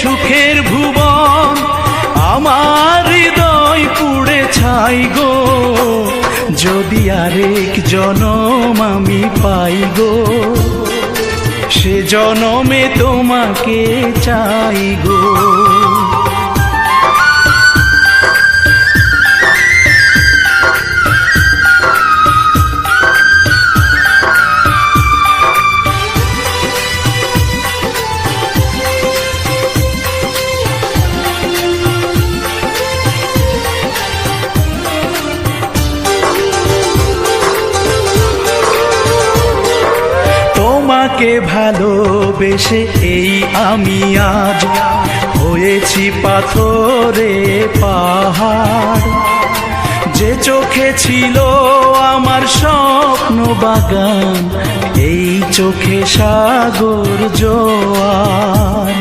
সুখের ভুবন আমার হৃদয় পুড়ে ছাই গো, যদি আরেক জনম আমি পাই গো, সে জনমে তোমাকে চাই গো। তোমাকে ভালোবেসে এই আমি আজ হয়েছি পাথরে পাহাড়, যে চোখে ছিল আমার স্বপ্ন বাগান, এই চোখে সাগর জোয়ার।